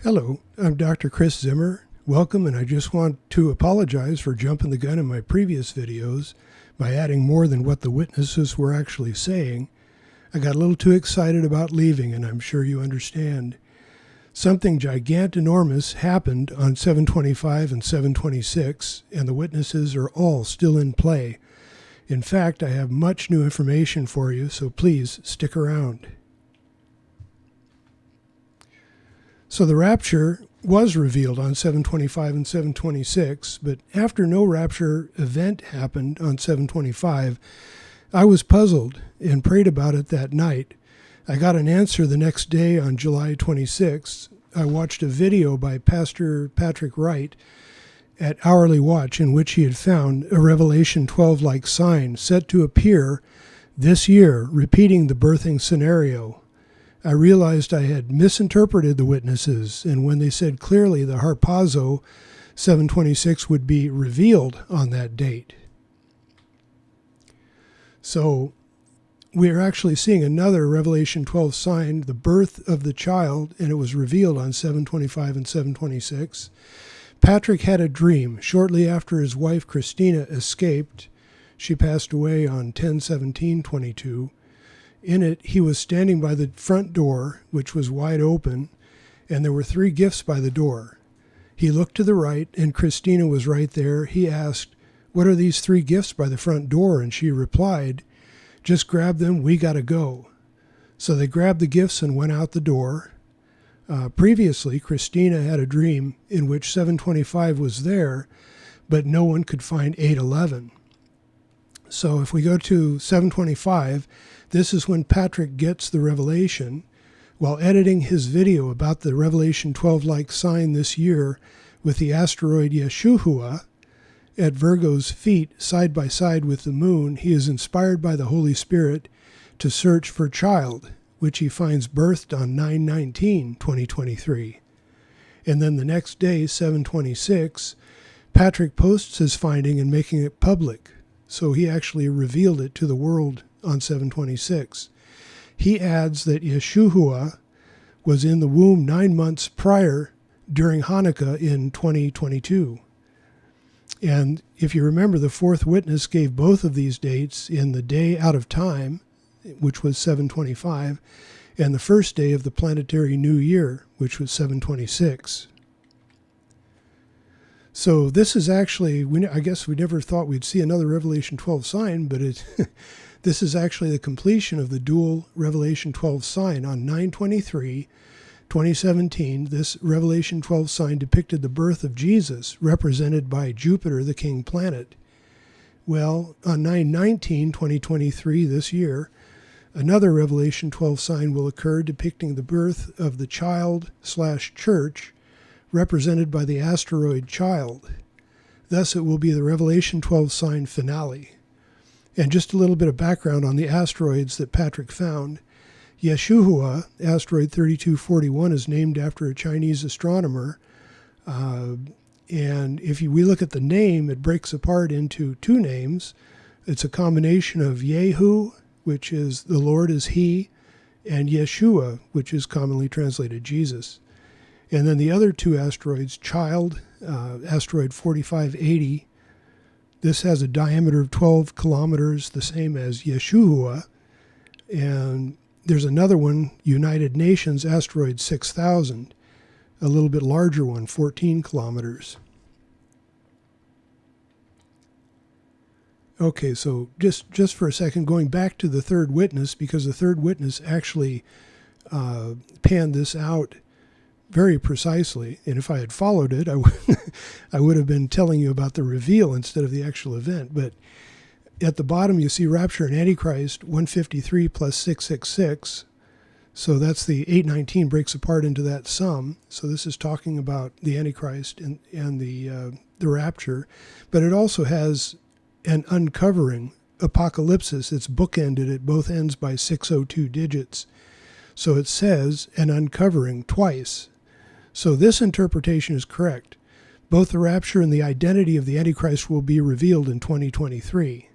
Hello, I'm Dr. Chris Zimmer. Welcome, and I just want to apologize for jumping the gun in my previous videos by adding more than what the witnesses were actually saying. I got a little too excited about leaving, and I'm sure you understand. Something gigantinormous happened on 725 and 726, and the witnesses are all still in play. In fact, I have much new information for you, so please stick around. So the rapture was revealed on 725 and 726, but after no rapture event happened on 725, I was puzzled and prayed about it that night. I got an answer the next day on July 26th. I watched a video by Pastor Patrick Wright at Hourly Watch in which he had found a Revelation 12-like sign set to appear this year, repeating the birthing scenario. I realized I had misinterpreted the witnesses, and when they said clearly the harpazo 726 would be revealed on that date. So we're actually seeing another Revelation 12 sign, the birth of the child, and it was revealed on 725 and 726. Patrick had a dream shortly after his wife Christina escaped. She passed away on 10/17/22. In it, he was standing by the front door, which was wide open, and there were 3 gifts by the door. He looked to the right, and Christina was right there. He asked, "What are these 3 gifts by the front door?" And she replied, "Just grab them, we gotta go." So they grabbed the gifts and went out the door. Previously, Christina had a dream in which 725 was there, but no one could find 811. So if we go to 725, this is when Patrick gets the revelation. While editing his video about the Revelation 12-like sign this year with the asteroid Yeshua at Virgo's feet side by side with the moon, he is inspired by the Holy Spirit to search for child, which he finds birthed on 9/19/2023. And then the next day, 726, Patrick posts his finding and making it public. So he actually revealed it to the world on 726. He adds that Yeshua was in the womb 9 months prior during Hanukkah in 2022. And if you remember, the 4th witness gave both of these dates in the day out of time, which was 725, and the first day of the planetary new year, which was 726. So this is actually, I guess we never thought we'd see another Revelation 12 sign, but this is actually the completion of the dual Revelation 12 sign. On 9/23/2017, this Revelation 12 sign depicted the birth of Jesus, represented by Jupiter, the king planet. Well, on 9/19/2023, this year, another Revelation 12 sign will occur depicting the birth of the child/church, represented by the asteroid child. Thus, it will be the Revelation 12 sign finale. And just a little bit of background on the asteroids that Patrick found. Yeshua, asteroid 3241, is named after a Chinese astronomer. And if we look at the name, it breaks apart into 2 names. It's a combination of Yehu, which is the Lord is He, and Yeshua, which is commonly translated Jesus. And then the other 2 asteroids, Child, asteroid 4580, this has a diameter of 12 kilometers, the same as Yeshua. And there's another one, United Nations, asteroid 6000, a little bit larger one, 14 kilometers. Okay, so just for a second, going back to the 3rd witness, because the 3rd witness actually panned this out very precisely, and if I had followed it, I would have been telling you about the reveal instead of the actual event. But at the bottom, you see Rapture and Antichrist, 153 plus 666. So that's the 819 breaks apart into that sum. So this is talking about the Antichrist and the Rapture. But it also has an uncovering, apocalypsis. It's bookended at both ends by 602 digits. So it says an uncovering twice. So this interpretation is correct. Both the rapture and the identity of the Antichrist will be revealed in 2023.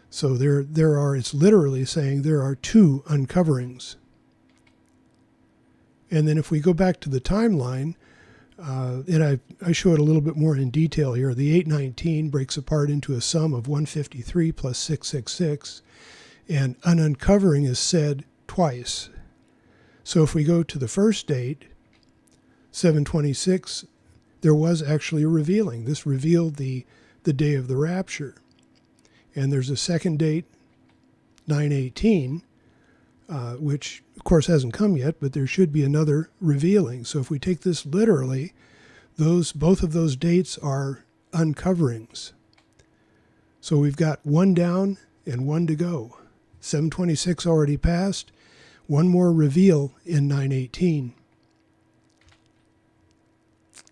So it's literally saying there are 2 uncoverings. And then if we go back to the timeline, and I show it a little bit more in detail here, the 819 breaks apart into a sum of 153 plus 666, and an uncovering is said twice. So if we go to the first date, 726, there was actually a revealing. This revealed the day of the rapture. And there's a second date, 918, which of course hasn't come yet, but there should be another revealing. So if we take this literally, both of those dates are uncoverings. So we've got one down and one to go. 726 already passed, one more reveal in 918.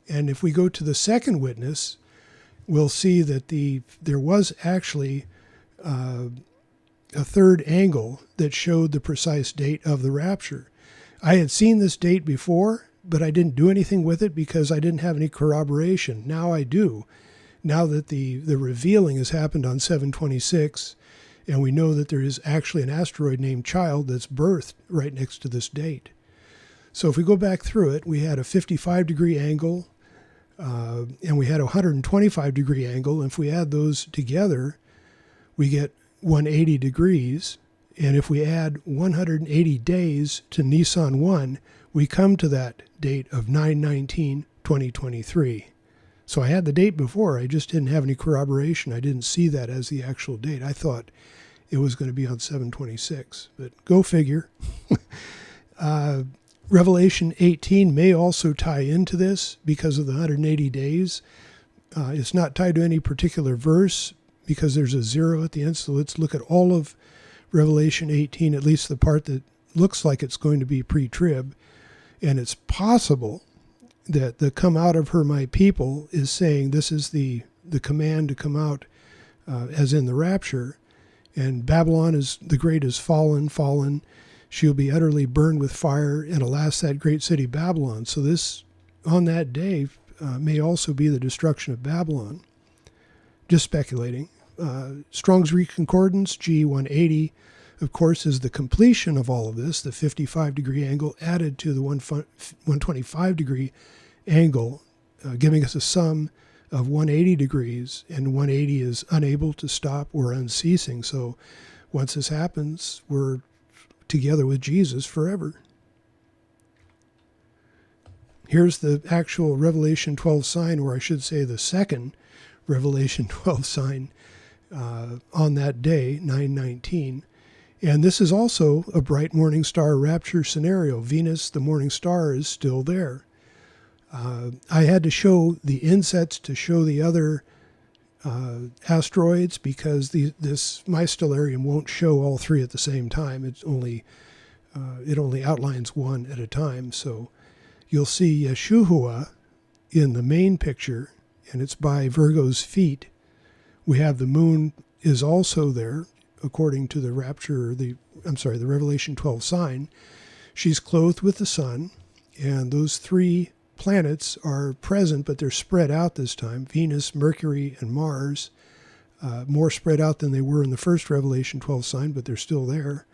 And if we go to the second witness, we'll see that there was actually a third angle that showed the precise date of the rapture. I had seen this date before, but I didn't do anything with it because I didn't have any corroboration. Now I do. Now that the revealing has happened on 726, and we know that there is actually an asteroid named Child that's birthed right next to this date. So if we go back through it, we had a 55-degree angle, and we had a 125-degree angle. And if we add those together, we get 180 degrees. And if we add 180 days to Nisan 1, we come to that date of 9/19/2023. So I had the date before, I just didn't have any corroboration. I didn't see that as the actual date. I thought it was going to be on 7/26, but go figure. Revelation 18 may also tie into this because of the 180 days. It's not tied to any particular verse because there's a 0 at the end. So let's look at all of Revelation 18, at least the part that looks like it's going to be pre-trib. And it's possible that the come out of her, my people, is saying this is the command to come out as in the rapture. And Babylon is the great is fallen. She'll be utterly burned with fire, and alas, that great city Babylon. So this, on that day, may also be the destruction of Babylon. Just speculating. Strong's Concordance, G180, of course, is the completion of all of this, the 55-degree angle added to the 125-degree angle, giving us a sum of 180 degrees, and 180 is unable to stop or unceasing. So once this happens, we're together with Jesus forever. Here's the actual Revelation 12 sign, or I should say the second Revelation 12 sign on that day, 9/19. And this is also a bright morning star rapture scenario. Venus, the morning star, is still there. I had to show the insets to show the other asteroids because my stellarium won't show all three at the same time. It only outlines one at a time. So you'll see Yeshua in the main picture, and it's by Virgo's feet. We have the moon is also there, according to the Revelation 12 sign. She's clothed with the sun, and those three planets are present, but they're spread out this time. Venus, Mercury, and Mars, more spread out than they were in the first Revelation 12 sign, but they're still there.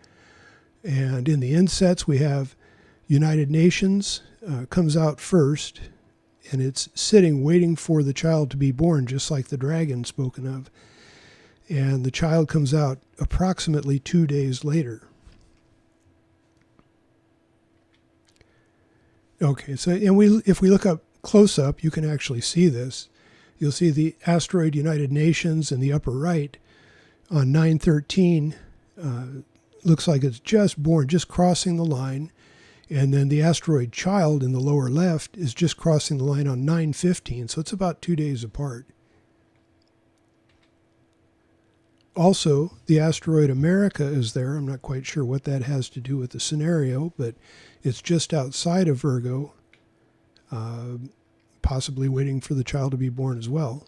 And in the insets, we have United Nations comes out first, and it's sitting waiting for the child to be born, just like the dragon spoken of. And the child comes out approximately 2 days later. Okay, so if we look up close up, you can actually see this. You'll see the asteroid United Nations in the upper right on 9/13. Looks like it's just born, just crossing the line. And then the asteroid Child in the lower left is just crossing the line on 9/15, so it's about 2 days apart. Also, the asteroid America is there. I'm not quite sure what that has to do with the scenario, but it's just outside of Virgo, possibly waiting for the child to be born as well.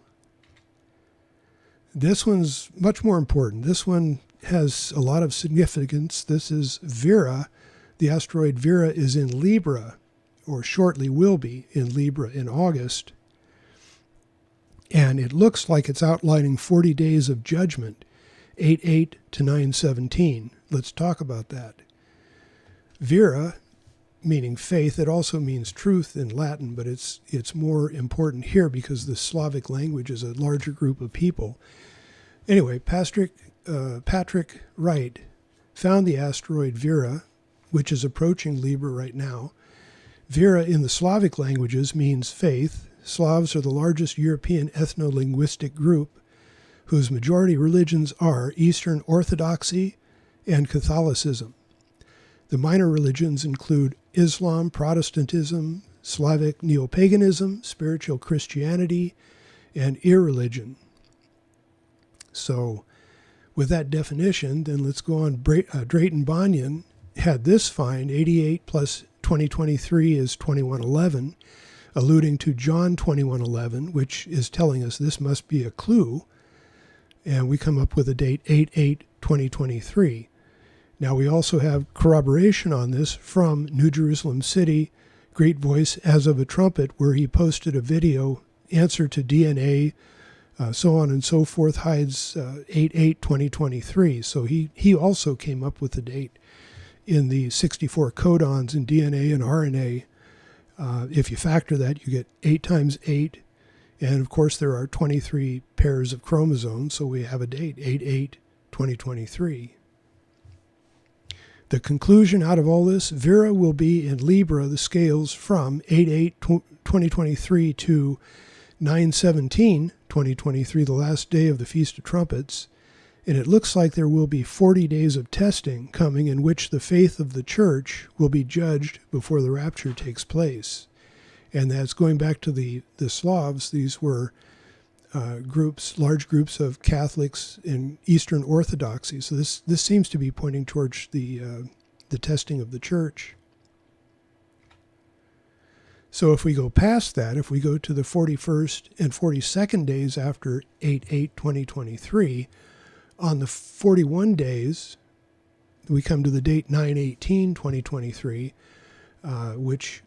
This one's much more important. This one has a lot of significance. This is Vera. The asteroid Vera is in Libra, or shortly will be in Libra in August. And it looks like it's outlining 40 days of judgment, 8/8 to 9/17. Let's talk about that. Vera meaning faith. It also means truth in Latin, but it's more important here because the Slavic language is a larger group of people. Anyway, Patrick Wright found the asteroid Vera, which is approaching Libra right now. Vera in the Slavic languages means faith. Slavs are the largest European ethno-linguistic group whose majority religions are Eastern Orthodoxy and Catholicism. The minor religions include Islam, Protestantism, Slavic neopaganism, spiritual Christianity, and irreligion. So, with that definition, then let's go on. Drayton Bunyan had this find, 88 plus 2023 is 2111, alluding to John 2111, which is telling us this must be a clue. And we come up with a date 8/8/2023. Now we also have corroboration on this from New Jerusalem City, Great Voice as of a Trumpet, where he posted a video, answer to DNA, so on and so forth, hides 8/8/2023. So he also came up with the date in the 64 codons in DNA and RNA. If you factor that, you get 8 times 8. And of course, there are 23 pairs of chromosomes, so we have a date, 8/8/2023. The conclusion out of all this, Vera will be in Libra, the scales, from 8/8/2023 to 9/17/2023, the last day of the Feast of Trumpets. And it looks like there will be 40 days of testing coming in which the faith of the church will be judged before the rapture takes place. And that's going back to the Slavs. These were large groups of Catholics in Eastern Orthodoxy. So this seems to be pointing towards the testing of the church. So if we go past that, if we go to the 41st and 42nd days after 8/8/2023, on the 41 days, we come to the date 9/18/2023, which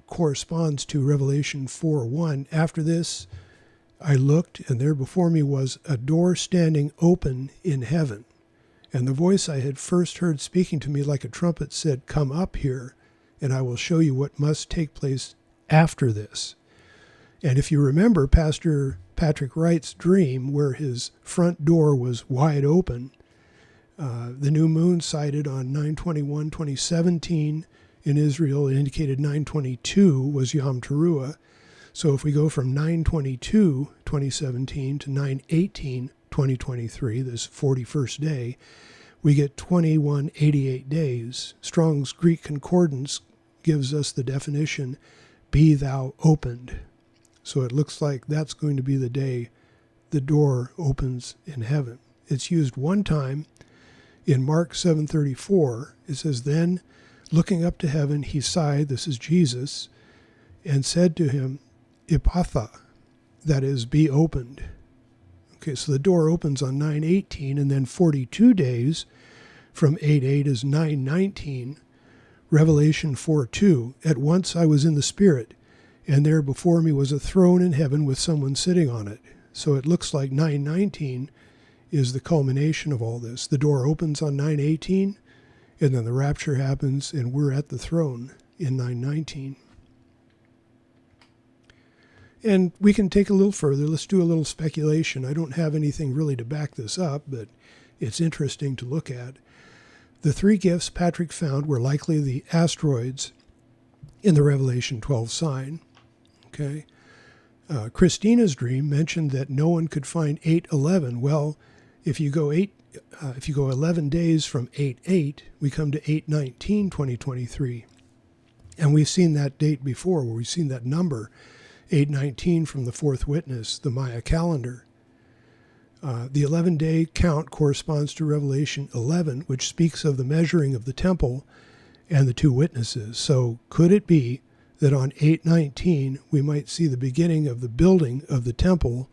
corresponds to Revelation 4:1. After this, I looked, and there before me was a door standing open in heaven. And the voice I had first heard speaking to me like a trumpet said, "Come up here, and I will show you what must take place after this." And if you remember Pastor Patrick Wright's dream, where his front door was wide open, the new moon sighted on 9/21/2017 in Israel, it indicated 9/22 was Yom Teruah. So if we go from 9/22/2017 to 9/18/2023, this 41st day, we get 2188 days. Strong's Greek Concordance gives us the definition, "Be thou opened." So it looks like that's going to be the day the door opens in heaven. It's used one time in Mark 7:34. It says, "Then, looking up to heaven, he sighed," this is Jesus, "and said to him, Ipatha," that is, "be opened." Okay, so the door opens on 9/18, and then 42 days from 8/8 is 9/19. Revelation 4:2, "At once I was in the Spirit, and there before me was a throne in heaven with someone sitting on it." So it looks like 9/19 is the culmination of all this. The door opens on 9/18, and then the rapture happens, and we're at the throne in 9/19. And we can take a little further. Let's do a little speculation. I don't have anything really to back this up, but it's interesting to look at. The 3 gifts Patrick found were likely the asteroids in the Revelation 12 sign. Okay. Christina's dream mentioned that no one could find 8/11. Well, if you go 11 days from 8/8, we come to 8/19/2023. And we've seen that date before, where we've seen that number, 8/19 from the fourth witness, the Maya calendar. The 11-day count corresponds to Revelation 11, which speaks of the measuring of the temple and the 2 witnesses. So could it be that on 8/19 we might see the beginning of the building of the temple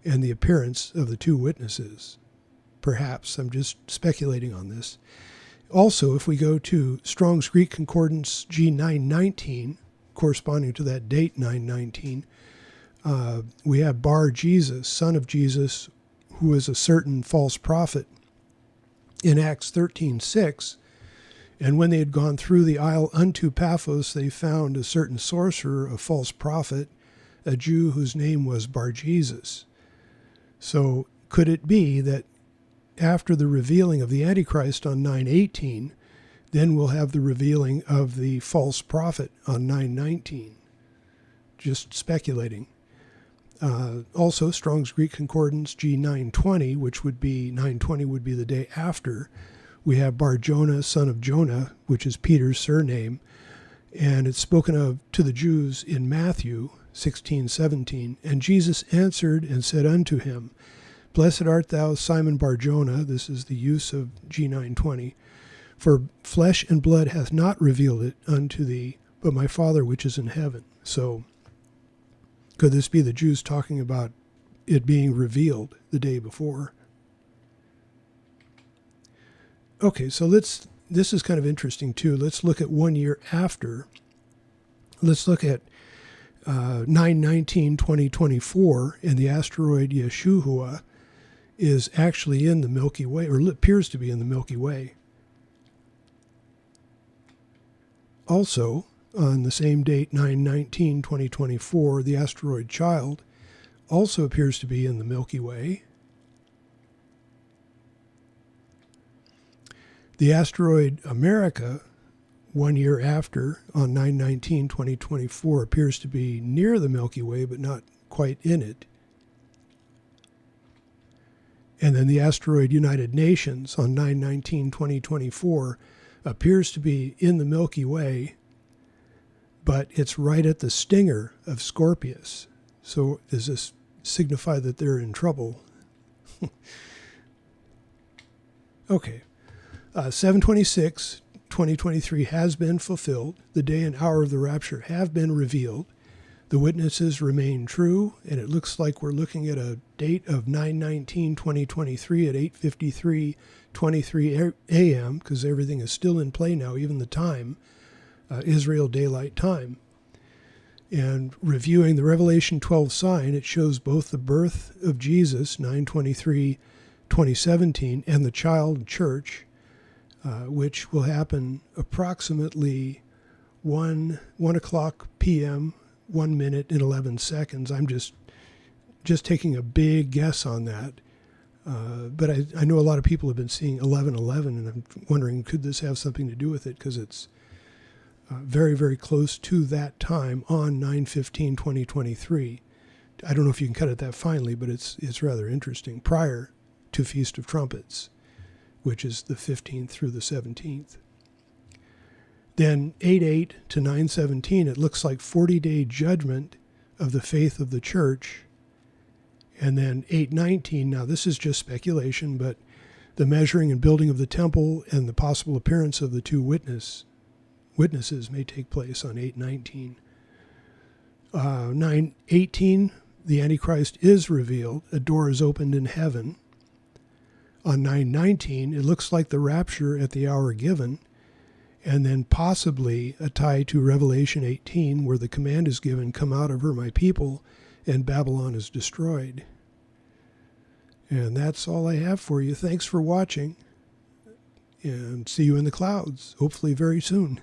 and the appearance of the 2 witnesses? Perhaps. I'm just speculating on this. Also, if we go to Strong's Greek Concordance G919, corresponding to that date 9/19, we have Bar Jesus, son of Jesus, who is a certain false prophet in Acts 13:6. And when they had gone through the isle unto Paphos, they found a certain sorcerer, a false prophet, a Jew whose name was Bar-Jesus. So could it be that after the revealing of the Antichrist on 9/18, then we'll have the revealing of the false prophet on 9/19? Just speculating. Also, Strong's Greek Concordance G920, which would be 920 would be the day after. We have Bar-Jonah, son of Jonah, which is Peter's surname, and it's spoken of to the Jews in Matthew 16:17. And Jesus answered and said unto him, Blessed art thou, Simon Bar-Jonah. This is the use of G920. For flesh and blood hath not revealed it unto thee, but my Father which is in heaven. So could this be the Jews talking about it being revealed the day before? Okay, so this is kind of interesting too. Let's look at 1 year after. Let's look at 9/19/2024, and the asteroid Yeshua is actually in the Milky Way, or appears to be in the Milky Way. Also, on the same date, 9/19/2024, the asteroid Child also appears to be in the Milky Way. The asteroid America, 1 year after, on 9/19/2024, appears to be near the Milky Way, but not quite in it. And then the asteroid United Nations on 9/19/2024 appears to be in the Milky Way, but it's right at the stinger of Scorpius. So does this signify that they're in trouble? Okay. 7/26/2023 has been fulfilled. The day and hour of the rapture have been revealed. The witnesses remain true, and it looks like we're looking at a date of 9/19/2023 at 8:53:23 a.m., because everything is still in play now, even the time, Israel Daylight Time. And reviewing the Revelation 12 sign, it shows both the birth of Jesus, 9/23/2017, and the child church, which will happen approximately 1 o'clock p.m., 1 minute and 11 seconds. I'm just taking a big guess on that. But I know a lot of people have been seeing 11:11, and I'm wondering, could this have something to do with it? Because it's very, very close to that time on 9/15/2023. I don't know if you can cut it that finely, but it's rather interesting. Prior to Feast of Trumpets, which is the 15th through the 17th. Then 8/8 to 9/17, it looks like 40-day judgment of the faith of the church. And then 8/19, now this is just speculation, but the measuring and building of the temple and the possible appearance of the two witnesses may take place on 8/19. 9/18, the Antichrist is revealed. A door is opened in heaven. On 9/19, it looks like the rapture at the hour given, and then possibly a tie to Revelation 18, where the command is given, come out of her, my people, and Babylon is destroyed. And that's all I have for you. Thanks for watching, and see you in the clouds, hopefully very soon.